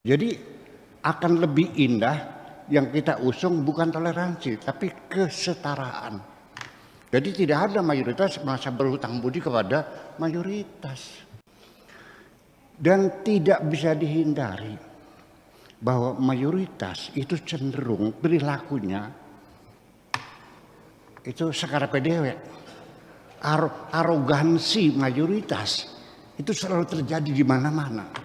Jadi akan lebih indah yang kita usung bukan toleransi, tapi kesetaraan. Jadi tidak ada mayoritas merasa berhutang budi kepada mayoritas. Dan tidak bisa dihindari bahwa mayoritas itu cenderung perilakunya itu sekarang dewek. Arogansi mayoritas itu selalu terjadi di mana-mana.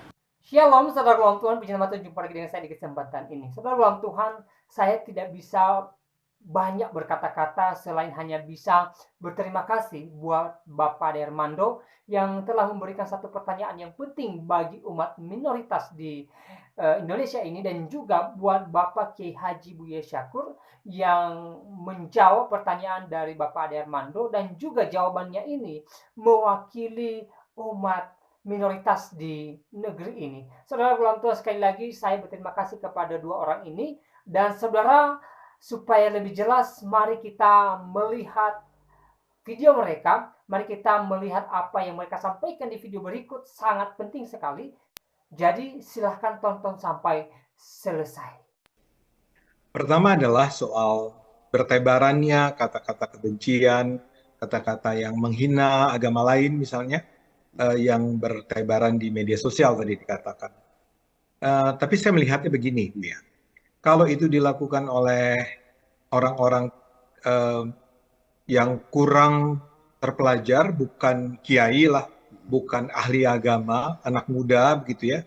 Shalom, saudara ulang Tuhan, puji nama Tuhan, jumpa lagi dengan saya di kesempatan ini. Saudara ulang Tuhan, saya tidak bisa banyak berkata-kata selain hanya bisa berterima kasih buat Bapak Dermando yang telah memberikan satu pertanyaan yang penting bagi umat minoritas di Indonesia ini, dan juga buat Bapak Kiai Haji Buya Syakur yang menjawab pertanyaan dari Bapak Dermando, dan juga jawabannya ini mewakili umat minoritas di negeri ini. Saudara ulang Tuhan, sekali lagi saya berterima kasih kepada dua orang ini. Dan saudara, supaya lebih jelas, mari kita melihat video mereka. Mari kita melihat apa yang mereka sampaikan di video berikut, sangat penting sekali. Jadi silahkan tonton sampai selesai. Pertama adalah soal bertebarannya kata-kata kebencian, kata-kata yang menghina agama lain misalnya, yang bertebaran di media sosial tadi dikatakan. Tapi saya melihatnya begini, Bu ya. Kalau itu dilakukan oleh orang-orang yang kurang terpelajar, bukan kiai lah, bukan ahli agama, anak muda begitu ya.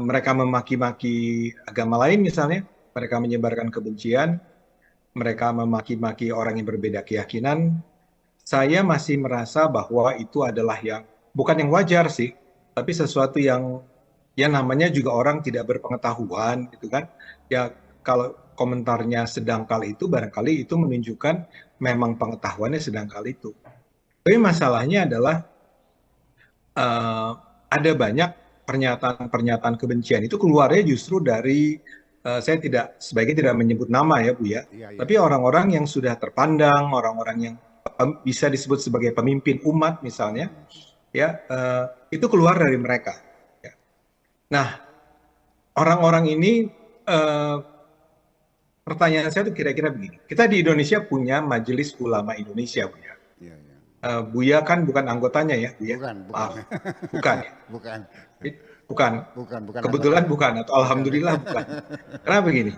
Mereka memaki-maki agama lain misalnya, mereka menyebarkan kebencian, mereka memaki-maki orang yang berbeda keyakinan. Saya masih merasa bahwa itu adalah yang bukan yang wajar sih, tapi sesuatu yang ya namanya juga orang tidak berpengetahuan gitu kan. Ya kalau komentarnya sedangkal itu barangkali itu menunjukkan memang pengetahuannya sedangkal itu. Tapi masalahnya adalah ada banyak pernyataan-pernyataan kebencian itu keluarnya justru dari saya sebaiknya tidak menyebut nama ya Bu ya, tapi orang-orang yang sudah terpandang, orang-orang yang bisa disebut sebagai pemimpin umat misalnya, ya itu keluar dari mereka. Ya. Nah, orang-orang ini pertanyaan saya itu kira-kira begini. Kita di Indonesia punya Majelis Ulama Indonesia, Bu ya. Buya kan bukan anggotanya ya, Buya. Bukan. Maaf, bukan. Bukan. Kebetulan bukan atau alhamdulillah bukan. Karena begini.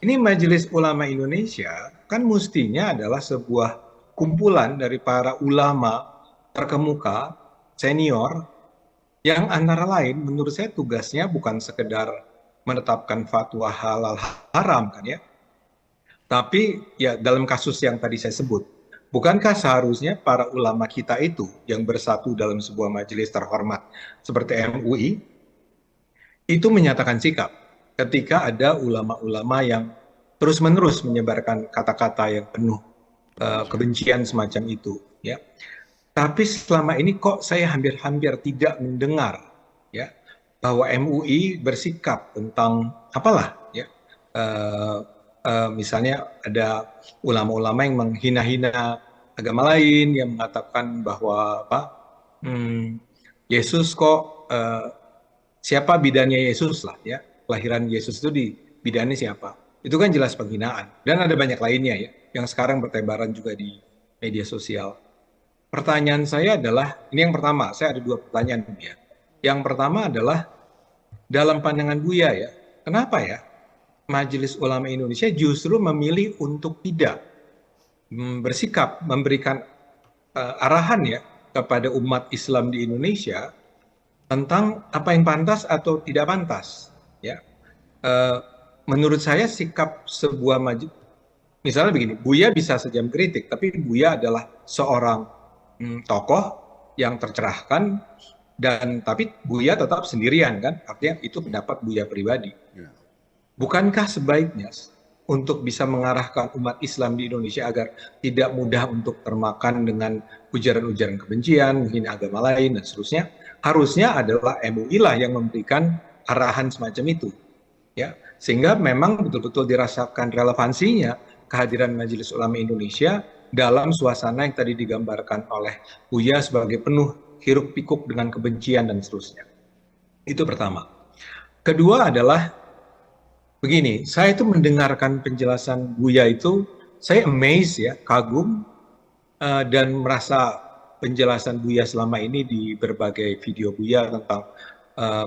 Ini Majelis Ulama Indonesia kan mestinya adalah sebuah kumpulan dari para ulama terkemuka, senior, yang antara lain menurut saya tugasnya bukan sekedar menetapkan fatwa halal haram kan ya. Tapi ya dalam kasus yang tadi saya sebut, bukankah seharusnya para ulama kita itu yang bersatu dalam sebuah majelis terhormat seperti MUI, itu menyatakan sikap ketika ada ulama-ulama yang terus-menerus menyebarkan kata-kata yang penuh kebencian semacam itu, ya. Tapi selama ini kok saya hampir-hampir tidak mendengar, ya, bahwa MUI bersikap tentang apalah, ya, misalnya ada ulama-ulama yang menghina-hina agama lain, yang mengatakan bahwa Yesus kok siapa bidannya Yesus lah, ya, kelahiran Yesus itu di bidannya siapa? Itu kan jelas penghinaan. Dan ada banyak lainnya ya, yang sekarang bertebaran juga di media sosial. Pertanyaan saya adalah, ini yang pertama, saya ada dua pertanyaan ya. Yang pertama adalah, dalam pandangan Buya ya, kenapa ya Majelis Ulama Indonesia justru memilih untuk tidak bersikap, memberikan arahan ya kepada umat Islam di Indonesia tentang apa yang pantas atau tidak pantas, ya. Menurut saya sikap sebuah majelis, misalnya begini, Buya bisa saja mengkritik, tapi Buya adalah seorang tokoh yang tercerahkan, dan tapi Buya tetap sendirian kan, artinya itu pendapat Buya pribadi. Bukankah sebaiknya untuk bisa mengarahkan umat Islam di Indonesia agar tidak mudah untuk termakan dengan ujaran-ujaran kebencian, menghina agama lain dan seterusnya, harusnya adalah MUI lah yang memberikan arahan semacam itu, ya, sehingga memang betul-betul dirasakan relevansinya kehadiran Majelis Ulama Indonesia dalam suasana yang tadi digambarkan oleh Buya sebagai penuh hiruk pikuk dengan kebencian dan seterusnya. Itu pertama. Kedua adalah begini, saya itu mendengarkan penjelasan Buya itu, saya amazed ya, kagum, dan merasa penjelasan Buya selama ini di berbagai video Buya tentang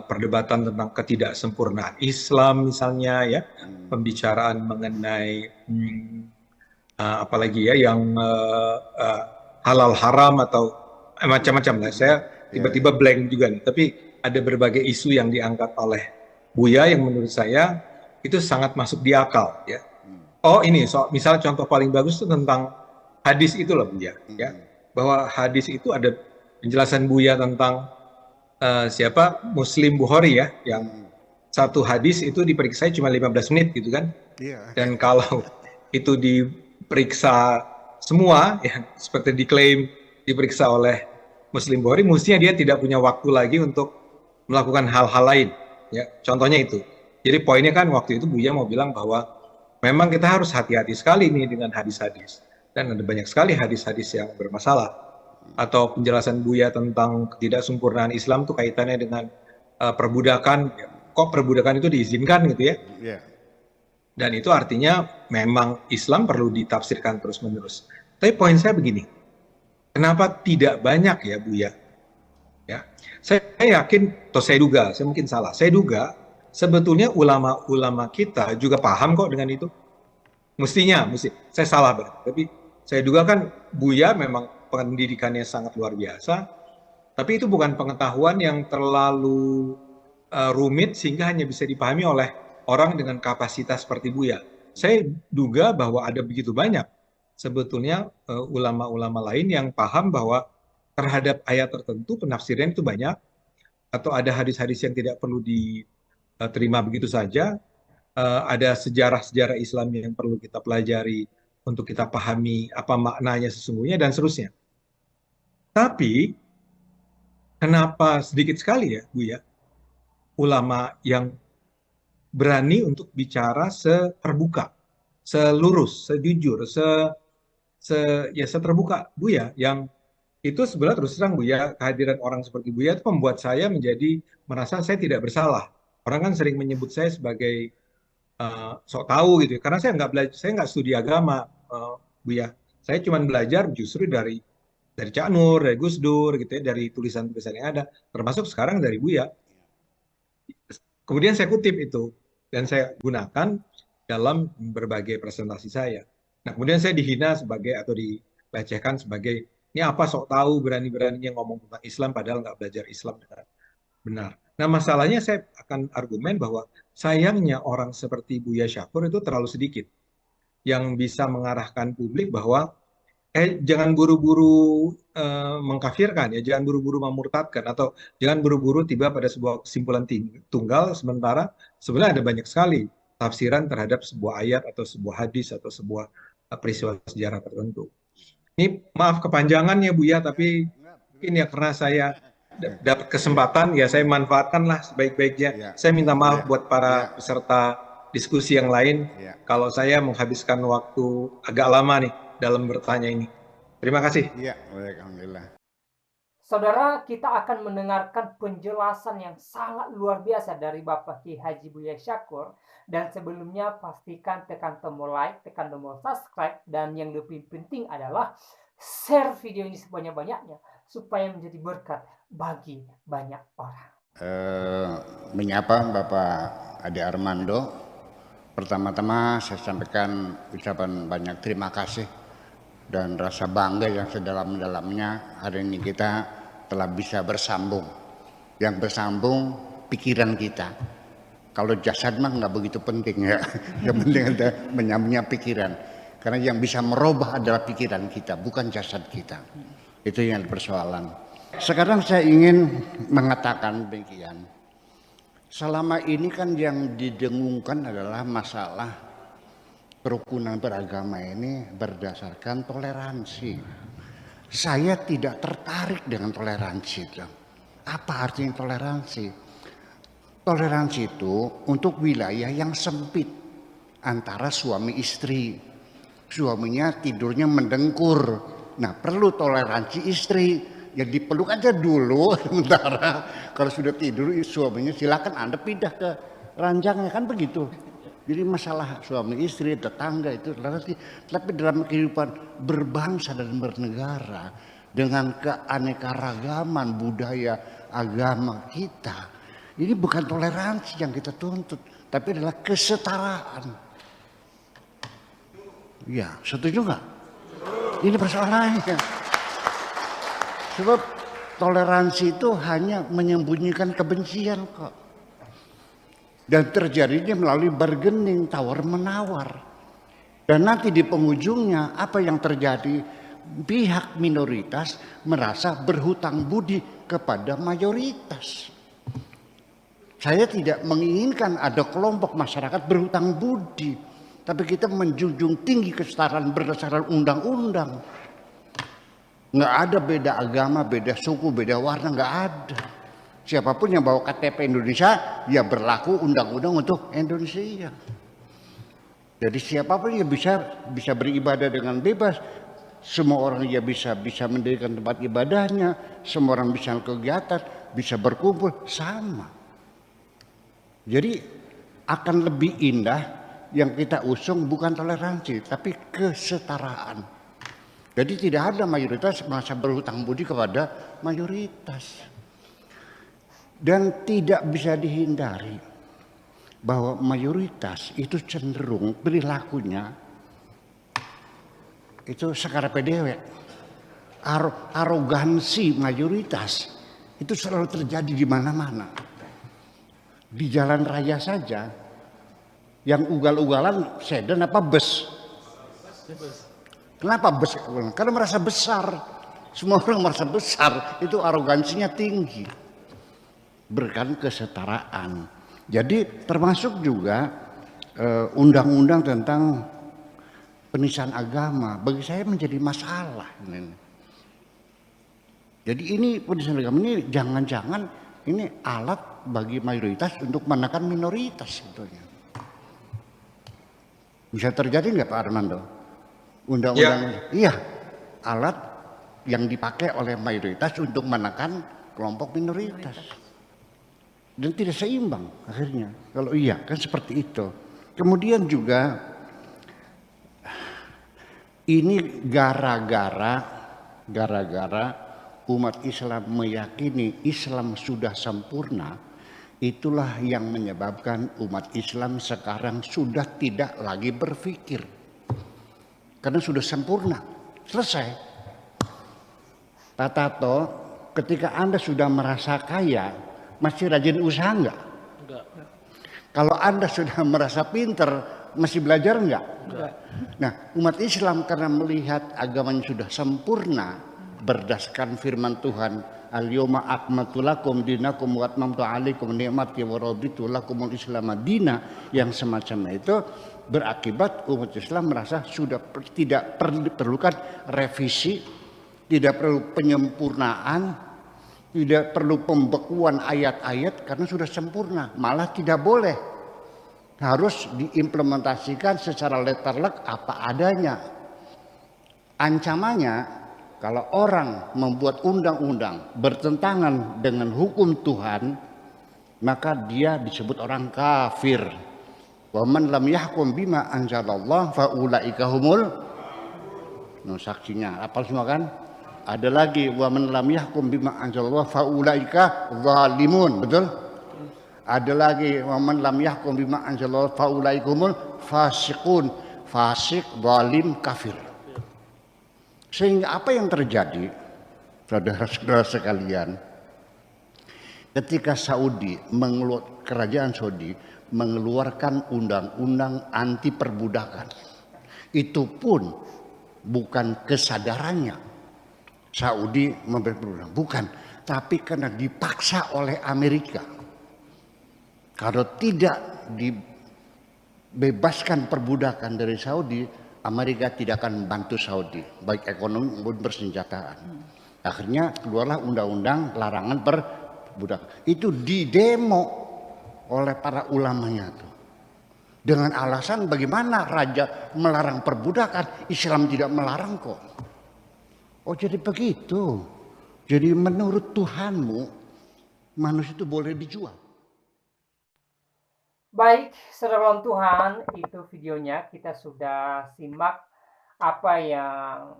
perdebatan tentang ketidaksempurnaan Islam misalnya ya, pembicaraan mengenai apalagi ya yang halal haram atau macam-macam lah. Saya tiba-tiba blank juga nih. Tapi ada berbagai isu yang diangkat oleh Buya yang menurut saya itu sangat masuk di akal ya. Oh ini misalnya contoh paling bagus itu tentang hadis itu loh Buya ya. Bahwa hadis itu ada penjelasan Buya tentang siapa Muslim Bukhari ya, yang satu hadis itu diperiksa cuma 15 menit gitu kan. Dan kalau itu diperiksa semua ya seperti diklaim diperiksa oleh Muslim Bukhari, mestinya dia tidak punya waktu lagi untuk melakukan hal-hal lain ya. Contohnya itu. Jadi poinnya kan waktu itu Buya mau bilang bahwa memang kita harus hati-hati sekali nih dengan hadis-hadis, dan ada banyak sekali hadis-hadis yang bermasalah. Atau penjelasan Buya tentang ketidaksempurnaan Islam tuh kaitannya dengan perbudakan. Kok perbudakan itu diizinkan gitu ya? Dan itu artinya memang Islam perlu ditafsirkan terus-menerus. Tapi poin saya begini, kenapa tidak banyak ya Buya? Ya, saya yakin, atau saya duga, saya mungkin salah. Saya duga sebetulnya ulama-ulama kita juga paham kok dengan itu. Mestinya, saya salah berarti. Tapi saya duga kan Buya memang pendidikannya sangat luar biasa, tapi itu bukan pengetahuan yang terlalu rumit sehingga hanya bisa dipahami oleh orang dengan kapasitas seperti Buya. Saya duga bahwa ada begitu banyak sebetulnya ulama-ulama lain yang paham bahwa terhadap ayat tertentu penafsiran itu banyak, atau ada hadis-hadis yang tidak perlu diterima begitu saja, ada sejarah-sejarah Islam yang perlu kita pelajari untuk kita pahami apa maknanya sesungguhnya dan seterusnya. Tapi kenapa sedikit sekali ya Buya ulama yang berani untuk bicara seterbuka, selurus, sejujur, seterbuka Buya, yang itu sebenarnya terus terang Buya, kehadiran orang seperti Buya itu membuat saya menjadi merasa saya tidak bersalah. Orang kan sering menyebut saya sebagai sok tahu gitu, karena saya nggak belajar, saya nggak studi agama, Buya. Saya cuma belajar justru dari Cak Nur, dari Gus Dur gitu ya, dari tulisan-tulisan yang ada, termasuk sekarang dari Buya. Kemudian saya kutip itu dan saya gunakan dalam berbagai presentasi saya. Nah, kemudian saya dihina sebagai atau dilecehkan sebagai ini apa sok tahu berani-beraninya ngomong tentang Islam padahal nggak belajar Islam dengan benar. Nah, masalahnya saya akan argumen bahwa sayangnya orang seperti Buya Syakur itu terlalu sedikit yang bisa mengarahkan publik bahwa jangan buru-buru mengkafirkan ya, jangan buru-buru memurtadkan, atau jangan buru-buru tiba pada sebuah kesimpulan tunggal, sementara sebenarnya ada banyak sekali tafsiran terhadap sebuah ayat atau sebuah hadis atau sebuah peristiwa sejarah tertentu. Ini maaf kepanjangannya Buya, tapi ini ya karena saya dapat kesempatan ya saya manfaatkanlah sebaik-baiknya. Saya minta maaf buat para peserta diskusi yang lain kalau saya menghabiskan waktu agak lama nih dalam bertanya ini. Terima kasih. Iya, alhamdulillah. Saudara, kita akan mendengarkan penjelasan yang sangat luar biasa dari Bapak Kiai Haji Buya Syakur. Dan sebelumnya pastikan tekan tombol like, tekan tombol subscribe, dan yang lebih penting adalah share video ini sebanyak-banyaknya supaya menjadi berkat bagi banyak orang. Menyapa Bapak Ade Armando. Pertama-tama saya sampaikan ucapan banyak terima kasih dan rasa bangga yang sedalam-dalamnya hari ini kita telah bisa bersambung. Yang bersambung pikiran kita. Kalau jasad mah nggak begitu penting ya. Yang penting ada menyambungnya pikiran. Karena yang bisa merubah adalah pikiran kita, bukan jasad kita. Itu yang persoalan. Sekarang saya ingin mengatakan demikian. Selama ini kan yang didengungkan adalah masalah kerukunan beragama ini berdasarkan toleransi. Saya tidak tertarik dengan toleransi itu. Apa artinya toleransi? Toleransi itu untuk wilayah yang sempit antara suami istri. Suaminya tidurnya mendengkur. Nah, perlu toleransi istri ya dipeluk aja dulu sementara. Kalau sudah tidur suaminya silakan Anda pindah ke ranjangnya, kan begitu. Jadi masalah suami istri, tetangga itu relatif. Tapi dalam kehidupan berbangsa dan bernegara dengan keanekaragaman budaya agama kita, ini bukan toleransi yang kita tuntut, tapi adalah kesetaraan. Ya, setuju nggak? Ini persoalannya. Sebab toleransi itu hanya menyembunyikan kebencian kok. Dan terjadinya melalui bargaining, tawar-menawar. Dan nanti di penghujungnya apa yang terjadi? Pihak minoritas merasa berhutang budi kepada mayoritas. Saya tidak menginginkan ada kelompok masyarakat berhutang budi. Tapi kita menjunjung tinggi kesetaraan berdasarkan undang-undang. Nggak ada beda agama, beda suku, beda warna, nggak ada. Siapapun yang bawa KTP Indonesia, ya berlaku undang-undang untuk Indonesia. Jadi siapapun yang bisa beribadah dengan bebas. Semua orang ya bisa mendirikan tempat ibadahnya. Semua orang bisa kegiatan, bisa berkumpul, sama. Jadi akan lebih indah yang kita usung bukan toleransi, tapi kesetaraan. Jadi tidak ada mayoritas merasa berhutang budi kepada mayoritas. Dan tidak bisa dihindari bahwa mayoritas itu cenderung perilakunya itu sekarepe dewek. Arogansi mayoritas itu selalu terjadi di mana-mana. Di jalan raya saja yang ugal-ugalan sedan apa bus? Kenapa bus? Karena merasa besar. Semua orang merasa besar, itu arogansinya tinggi. Berikan kesetaraan. Jadi termasuk juga undang-undang tentang penistaan agama bagi saya menjadi masalah. Jadi ini penistaan agama ini jangan-jangan ini alat bagi mayoritas untuk menekan minoritas sebetulnya. Bisa terjadi nggak Pak Armando? Undang-undang iya alat yang dipakai oleh mayoritas untuk menekan kelompok minoritas. Dan tidak seimbang akhirnya. Kalau iya kan seperti itu. Kemudian juga ini gara-gara umat Islam meyakini Islam sudah sempurna, itulah yang menyebabkan umat Islam sekarang sudah tidak lagi berpikir. Karena sudah sempurna, selesai. Pak Tato, ketika Anda sudah merasa kaya, masih rajin usaha enggak? Enggak. Kalau Anda sudah merasa pinter, masih belajar enggak? Enggak. Nah, umat Islam karena melihat agamanya sudah sempurna berdasarkan firman Tuhan, al-yawma akmaltu lakum dinakum wa atmamtu alaikum ni'mati wa raditu lakumul Islam madina, yang semacam itu berakibat umat Islam merasa sudah tidak perlukan revisi, tidak perlu penyempurnaan, tidak perlu pembekuan ayat-ayat karena sudah sempurna. Malah tidak boleh. Harus diimplementasikan secara letterlek apa adanya. Ancamannya kalau orang membuat undang-undang bertentangan dengan hukum Tuhan, maka dia disebut orang kafir. Wa man lam yahkum bima anzalallah fa ulaika humul. Nah, saksinya apal semua kan? Ada lagi wa man lam yahkum bima anzalallah faulaika zalimun, betul? Ada lagi wa man lam yahkum bima anzalallah faulaikumul fasiqun, fasik, zalim, kafir. Sehingga apa yang terjadi, saudara-saudara sekalian, ketika kerajaan Saudi mengeluarkan undang-undang anti perbudakan, itu pun bukan kesadarannya Saudi memberi perbudakan, bukan, tapi karena dipaksa oleh Amerika. Kalau tidak dibebaskan perbudakan dari Saudi, Amerika tidak akan membantu Saudi, baik ekonomi maupun persenjataan. Akhirnya keluarlah undang-undang larangan perbudakan. Itu didemo oleh para ulamanya tuh. Dengan alasan bagaimana raja melarang perbudakan, Islam tidak melarang kok. Oh jadi begitu. Jadi menurut Tuhanmu, manusia itu boleh dijual. Baik, saudara Tuhan, itu videonya kita sudah simak apa yang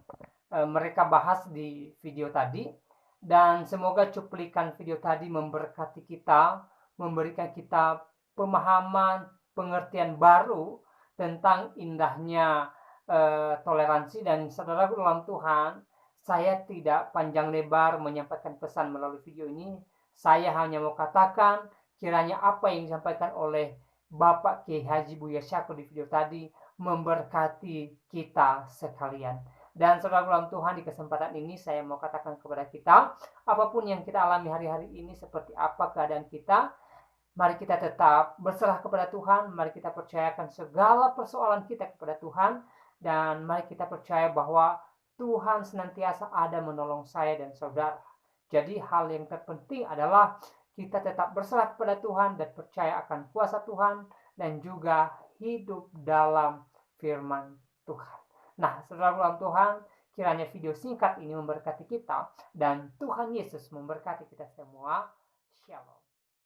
mereka bahas di video tadi, dan semoga cuplikan video tadi memberkati kita, memberikan kita pemahaman, pengertian baru tentang indahnya toleransi. Dan saudara dalam Tuhan, saya tidak panjang lebar menyampaikan pesan melalui video ini. Saya hanya mau katakan kiranya apa yang disampaikan oleh Bapak Kiai Haji Buya Syakur di video tadi memberkati kita sekalian. Dan saudara dalam Tuhan, di kesempatan ini saya mau katakan kepada kita, apapun yang kita alami hari-hari ini, seperti apa keadaan kita, mari kita tetap berserah kepada Tuhan, mari kita percayakan segala persoalan kita kepada Tuhan, dan mari kita percaya bahwa Tuhan senantiasa ada menolong saya dan saudara. Jadi hal yang terpenting adalah kita tetap berserah kepada Tuhan dan percaya akan kuasa Tuhan, dan juga hidup dalam firman Tuhan. Nah, saudara dalam Tuhan, kiranya video singkat ini memberkati kita, dan Tuhan Yesus memberkati kita semua. Shalom.